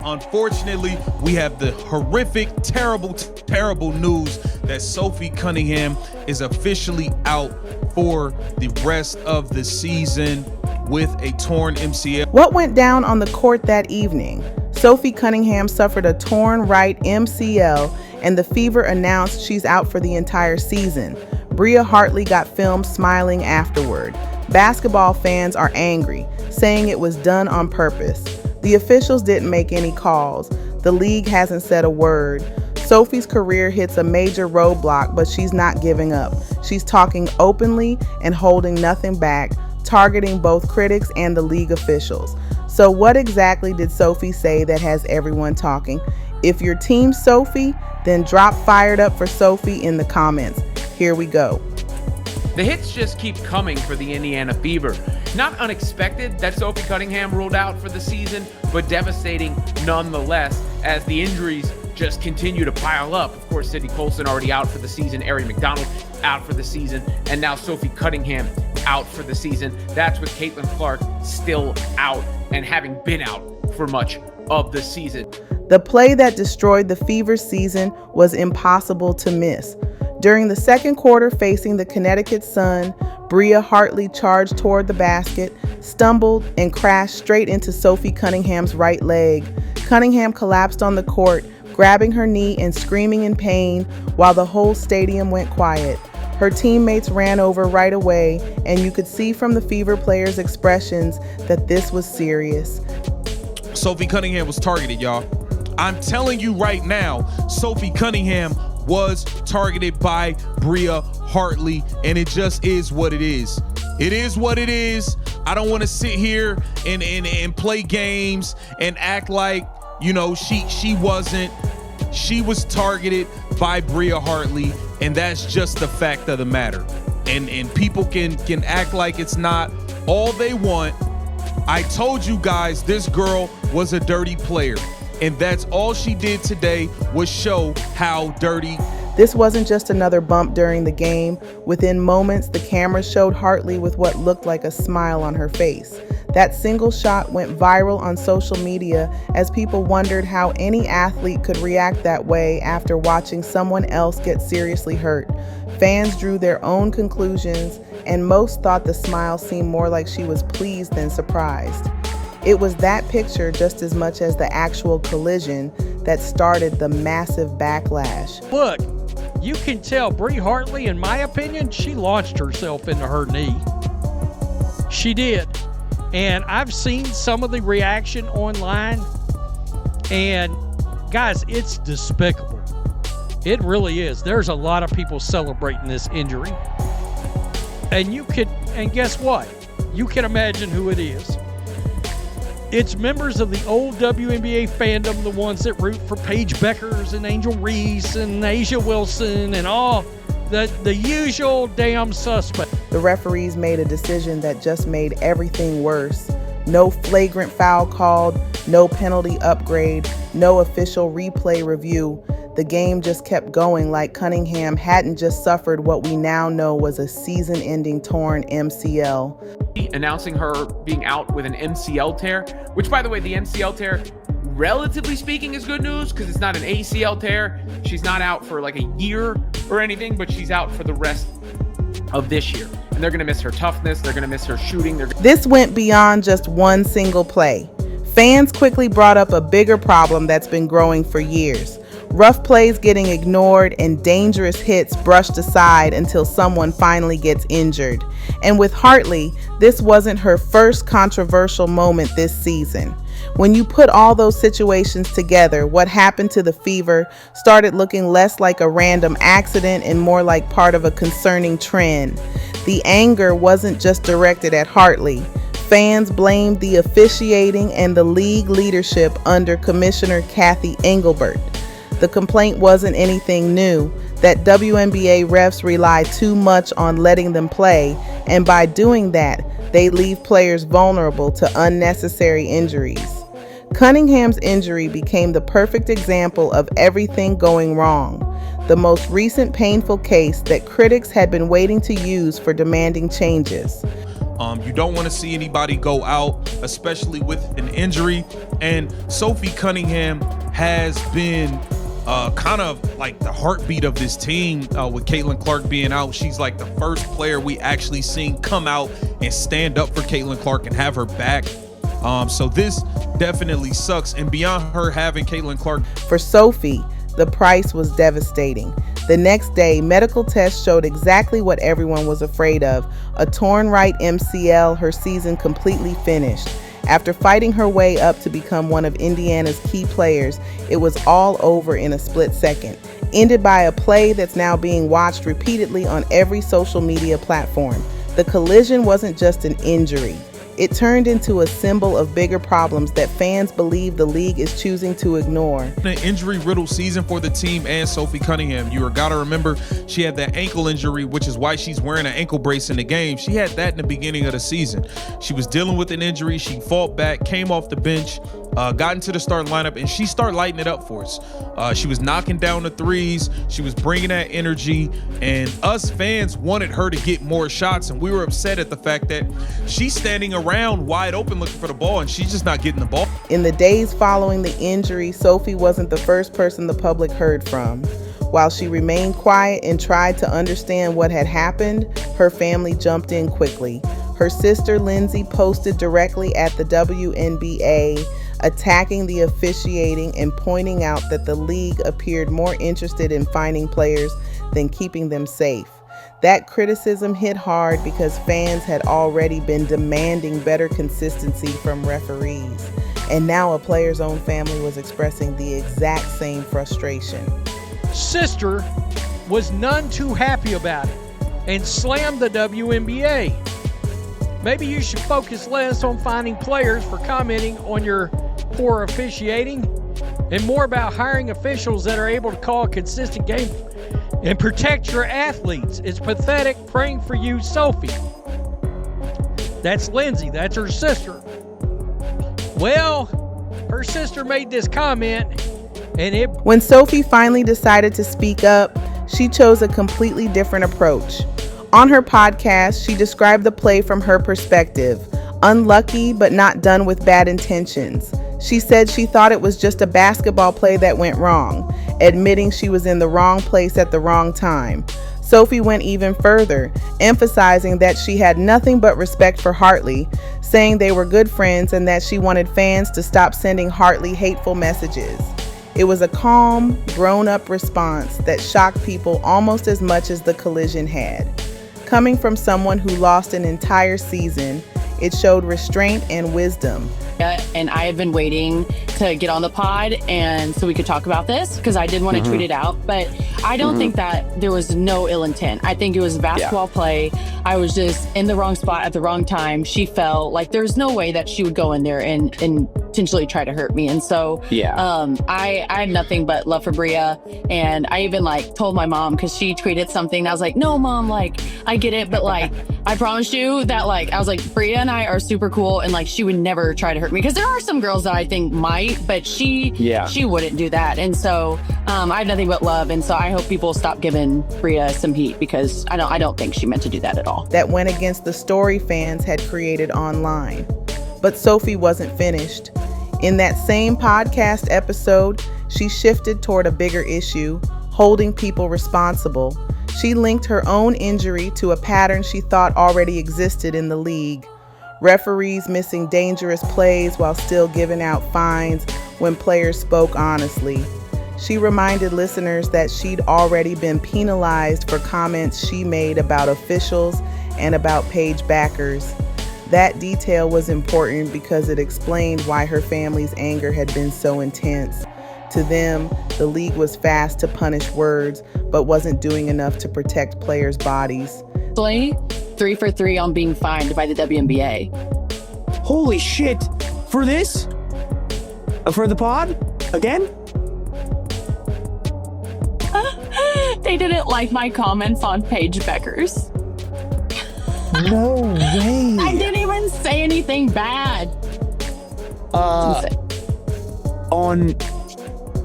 Unfortunately, we have the horrific, terrible news that Sophie Cunningham is officially out for the rest of the season with a torn MCL. What went down on the court that evening? Sophie Cunningham suffered a torn right MCL, and the Fever announced she's out for the entire season. Bria Hartley got filmed smiling afterward. Basketball fans are angry, saying it was done on purpose. The officials didn't make any calls. The league hasn't said a word. Sophie's career hits a major roadblock, but she's not giving up. She's talking openly and holding nothing back, targeting both critics and the league officials. So what exactly did Sophie say that has everyone talking? If you're Team Sophie, then drop fired up for Sophie in the comments. Here we go. The hits just keep coming for the Indiana Fever. Not unexpected that Sophie Cunningham ruled out for the season, but devastating nonetheless as the injuries just continue to pile up. Of course, Sydney Colson already out for the season, Ari McDonald out for the season, and now Sophie Cunningham out for the season. That's with Caitlin Clark still out and having been out for much of the season. The play that destroyed the Fever's season was impossible to miss. During the second quarter, facing the Connecticut Sun, Bria Hartley charged toward the basket, stumbled, and crashed straight into Sophie Cunningham's right leg. Cunningham collapsed on the court, grabbing her knee and screaming in pain while the whole stadium went quiet. Her teammates ran over right away, and you could see from the Fever players' expressions that this was serious. Sophie Cunningham was targeted, y'all. I'm telling you right now, Sophie Cunningham was targeted by Bria Hartley, and it just is what it is. It is what it is. I don't want to sit here and play games and act like, you know, she wasn't. She was targeted by Bria Hartley, and that's just the fact of the matter. And people can act like it's not all they want. I told you guys this girl was a dirty player. And that's all she did today was show how dirty. This wasn't just another bump during the game. Within moments, the camera showed Hartley with what looked like a smile on her face. That single shot went viral on social media as people wondered how any athlete could react that way after watching someone else get seriously hurt. Fans drew their own conclusions, and most thought the smile seemed more like she was pleased than surprised. It was that picture just as much as the actual collision that started the massive backlash. Look, you can tell Bria Hartley, in my opinion, she launched herself into her knee. She did. And I've seen some of the reaction online, and guys, it's despicable. It really is. There's a lot of people celebrating this injury. And guess what? You can imagine who it is. It's members of the old WNBA fandom, the ones that root for Paige Beckers and Angel Reese and Asia Wilson and all the usual damn suspects. The referees made a decision that just made everything worse. No flagrant foul called, no penalty upgrade, no official replay review. The game just kept going like Cunningham hadn't just suffered what we now know was a season-ending torn MCL. Announcing her being out with an MCL tear, which, by the way, the MCL tear, relatively speaking, is good news because it's not an ACL tear. She's not out for like a year or anything, but she's out for the rest of this year. And they're going to miss her toughness. They're going to miss her shooting. This went beyond just one single play. Fans quickly brought up a bigger problem that's been growing for years. Rough plays getting ignored and dangerous hits brushed aside until someone finally gets injured. And with Hartley, this wasn't her first controversial moment this season. When you put all those situations together, what happened to the Fever started looking less like a random accident and more like part of a concerning trend. The anger wasn't just directed at Hartley. Fans blamed the officiating and the league leadership under Commissioner Kathy Engelbert. The complaint wasn't anything new, that WNBA refs rely too much on letting them play, and by doing that, they leave players vulnerable to unnecessary injuries. Cunningham's injury became the perfect example of everything going wrong, the most recent painful case that critics had been waiting to use for demanding changes. You don't want to see anybody go out, especially with an injury. And Sophie Cunningham has been kind of like the heartbeat of this team with Caitlin Clark being out. She's like the first player we actually seen come out and stand up for Caitlin Clark and have her back. So this definitely sucks. And beyond her having Caitlin Clark. For Sophie, the price was devastating. The next day, medical tests showed exactly what everyone was afraid of: a torn right MCL, her season completely finished. After fighting her way up to become one of Indiana's key players, it was all over in a split second, ended by a play that's now being watched repeatedly on every social media platform. The collision wasn't just an injury. It turned into a symbol of bigger problems that fans believe the league is choosing to ignore. An injury-riddled season for the team and Sophie Cunningham. You gotta remember, she had that ankle injury, which is why she's wearing an ankle brace in the game. She had that in the beginning of the season. She was dealing with an injury. She fought back, came off the bench, got into the starting lineup, and she started lighting it up for us. She was knocking down the threes. She was bringing that energy, and us fans wanted her to get more shots, and we were upset at the fact that she's standing around wide open looking for the ball, and she's just not getting the ball. In the days following the injury, Sophie wasn't the first person the public heard from. While she remained quiet and tried to understand what had happened, her family jumped in quickly. Her sister Lindsay posted directly at the WNBA, attacking the officiating and pointing out that the league appeared more interested in finding players than keeping them safe. That criticism hit hard because fans had already been demanding better consistency from referees, and now a player's own family was expressing the exact same frustration. Sister was none too happy about it and slammed the WNBA. Maybe you should focus less on finding players for commenting on your poor officiating and more about hiring officials that are able to call a consistent game and protect your athletes. It's pathetic. Praying for you, Sophie. That's Lindsay. That's her sister. Well, her sister made this comment, and when Sophie finally decided to speak up, she chose a completely different approach. On her podcast, she described the play from her perspective: unlucky, but not done with bad intentions. She said she thought it was just a basketball play that went wrong, admitting she was in the wrong place at the wrong time. Sophie went even further, emphasizing that she had nothing but respect for Hartley, saying they were good friends and that she wanted fans to stop sending Hartley hateful messages. It was a calm, grown-up response that shocked people almost as much as the collision had. Coming from someone who lost an entire season, it showed restraint and wisdom. And I had been waiting to get on the pod and so we could talk about this because I did want to tweet it out, but I don't think that there was no ill intent. I think it was basketball play. I was just in the wrong spot at the wrong time. She felt like there's no way that she would go in there and intentionally try to hurt me. And so I had nothing but love for Bria. And I even told my mom because she tweeted something. I was like, no, Mom, I get it. But I promised you that I was like, Bria and I are super cool. And she would never try to hurt me because there are some girls that I think might, but she wouldn't do that. And so I have nothing but love. And so I hope people stop giving Bria some heat because I don't think she meant to do that at all. That went against the story fans had created online. But Sophie wasn't finished. In that same podcast episode, she shifted toward a bigger issue, holding people responsible. She linked her own injury to a pattern she thought already existed in the league. Referees missing dangerous plays while still giving out fines when players spoke honestly. She reminded listeners that she'd already been penalized for comments she made about officials and about page backers. That detail was important because it explained why her family's anger had been so intense. To them, the league was fast to punish words, but wasn't doing enough to protect players' bodies. 3 for 3 on being fined by the WNBA. Holy shit! For this? For the pod? Again? They didn't like my comments on Paige Beckers. No way. I didn't even say anything bad. On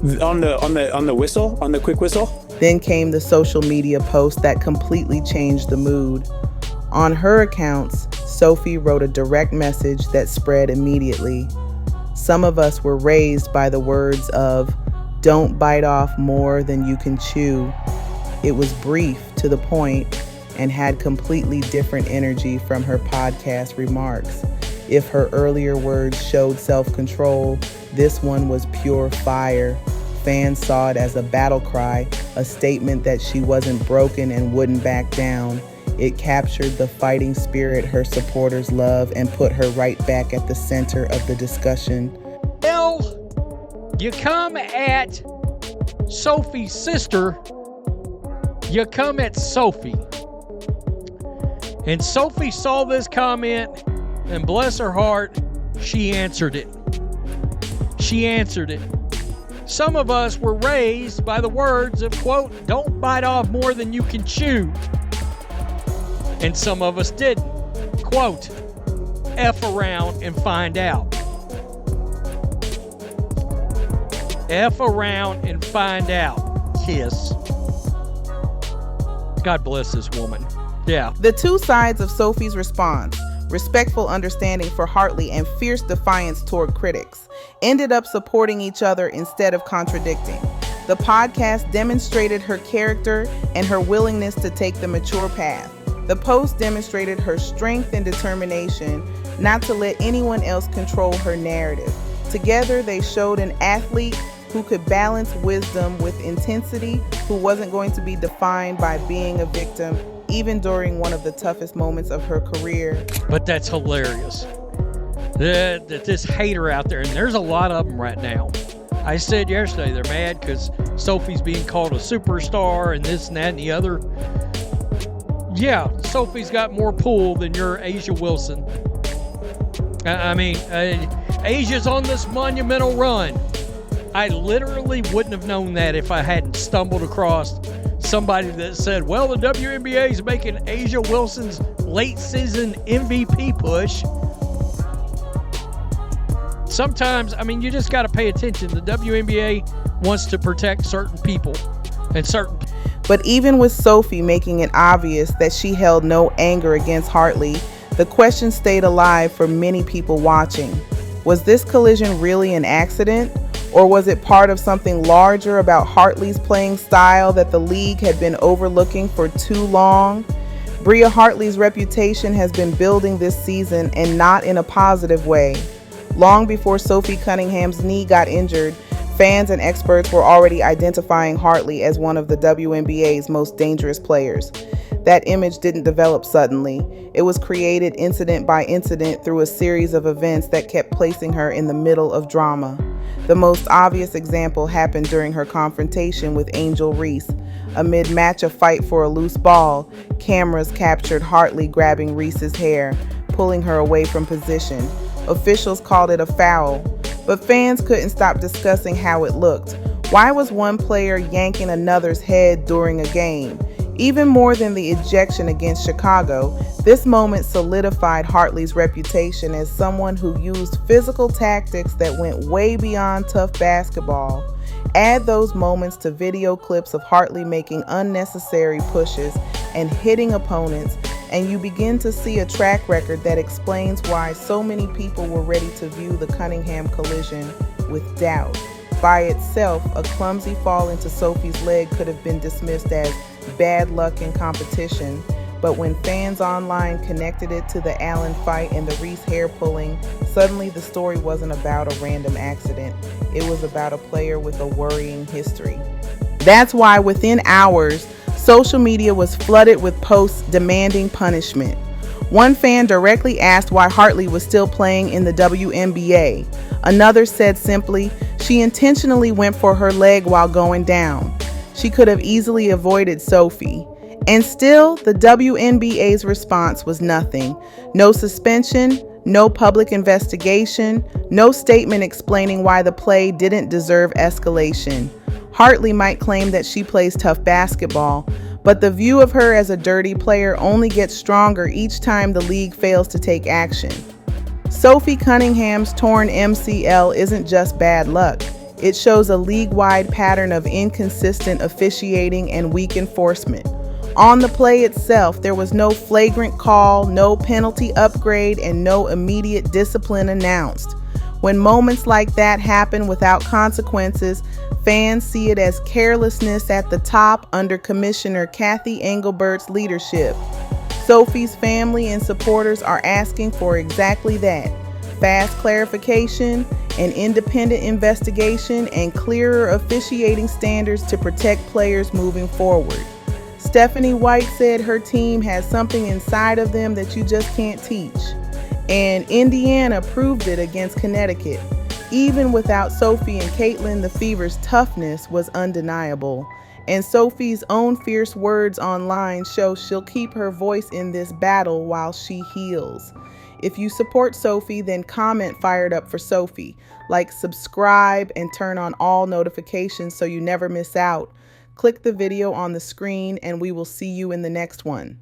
the whistle, on the quick whistle. Then came the social media post that completely changed the mood. On her accounts, Sophie wrote a direct message that spread immediately. Some of us were raised by the words of, "Don't bite off more than you can chew." It was brief, to the point, and had completely different energy from her podcast remarks. If her earlier words showed self-control, this one was pure fire. Fans saw it as a battle cry, a statement that she wasn't broken and wouldn't back down. It captured the fighting spirit her supporters love and put her right back at the center of the discussion. Well, you come at Sophie's sister, you come at Sophie. And Sophie saw this comment, and bless her heart, she answered it. She answered it. Some of us were raised by the words of, quote, "Don't bite off more than you can chew." And some of us didn't. Quote, "F around and find out." F around and find out. Kiss. God bless this woman. Yeah. The two sides of Sophie's response, respectful understanding for Hartley and fierce defiance toward critics, ended up supporting each other instead of contradicting. The podcast demonstrated her character and her willingness to take the mature path. The post demonstrated her strength and determination not to let anyone else control her narrative. Together, they showed an athlete who could balance wisdom with intensity, who wasn't going to be defined by being a victim, even during one of the toughest moments of her career. But that's hilarious. That this hater out there, and there's a lot of them right now. I said yesterday they're mad because Sophie's being called a superstar and this and that and the other. Yeah, Sophie's got more pull than your A'ja Wilson. Asia's on this monumental run. I literally wouldn't have known that if I hadn't stumbled across somebody that said, well, the WNBA is making A'ja Wilson's late season MVP push. Sometimes, you just got to pay attention. The WNBA wants to protect certain people and certain. But even with Sophie making it obvious that she held no anger against Hartley, the question stayed alive for many people watching. Was this collision really an accident? Or was it part of something larger about Hartley's playing style that the league had been overlooking for too long? Bria Hartley's reputation has been building this season, and not in a positive way. Long before Sophie Cunningham's knee got injured, fans and experts were already identifying Hartley as one of the WNBA's most dangerous players. That image didn't develop suddenly. It was created incident by incident through a series of events that kept placing her in the middle of drama. The most obvious example happened during her confrontation with Angel Reese. Amid match a fight for a loose ball, cameras captured Hartley grabbing Reese's hair, pulling her away from position. Officials called it a foul, but fans couldn't stop discussing how it looked. Why was one player yanking another's head during a game? Even more than the ejection against Chicago, this moment solidified Hartley's reputation as someone who used physical tactics that went way beyond tough basketball. Add those moments to video clips of Hartley making unnecessary pushes and hitting opponents, and you begin to see a track record that explains why so many people were ready to view the Cunningham collision with doubt. By itself, a clumsy fall into Sophie's leg could have been dismissed as bad luck in competition, but when fans online connected it to the Allen fight and the Reese hair pulling, suddenly the story wasn't about a random accident. It was about a player with a worrying history. That's why within hours, social media was flooded with posts demanding punishment. One fan directly asked why Hartley was still playing in the WNBA. Another said simply, she intentionally went for her leg while going down. She could have easily avoided Sophie. And still, the WNBA's response was nothing. No suspension, no public investigation, no statement explaining why the play didn't deserve escalation. Hartley might claim that she plays tough basketball, but the view of her as a dirty player only gets stronger each time the league fails to take action. Sophie Cunningham's torn MCL isn't just bad luck. It shows a league-wide pattern of inconsistent officiating and weak enforcement. On the play itself, there was no flagrant call, no penalty upgrade, and no immediate discipline announced. When moments like that happen without consequences, fans see it as carelessness at the top under Commissioner Kathy Engelbert's leadership. Sophie's family and supporters are asking for exactly that: fast clarification, an independent investigation, and clearer officiating standards to protect players moving forward. Stephanie White said her team has something inside of them that you just can't teach. And Indiana proved it against Connecticut. Even without Sophie and Caitlin, the Fever's toughness was undeniable. And Sophie's own fierce words online show she'll keep her voice in this battle while she heals. If you support Sophie, then comment fired up for Sophie. Like, subscribe, and turn on all notifications so you never miss out. Click the video on the screen and we will see you in the next one.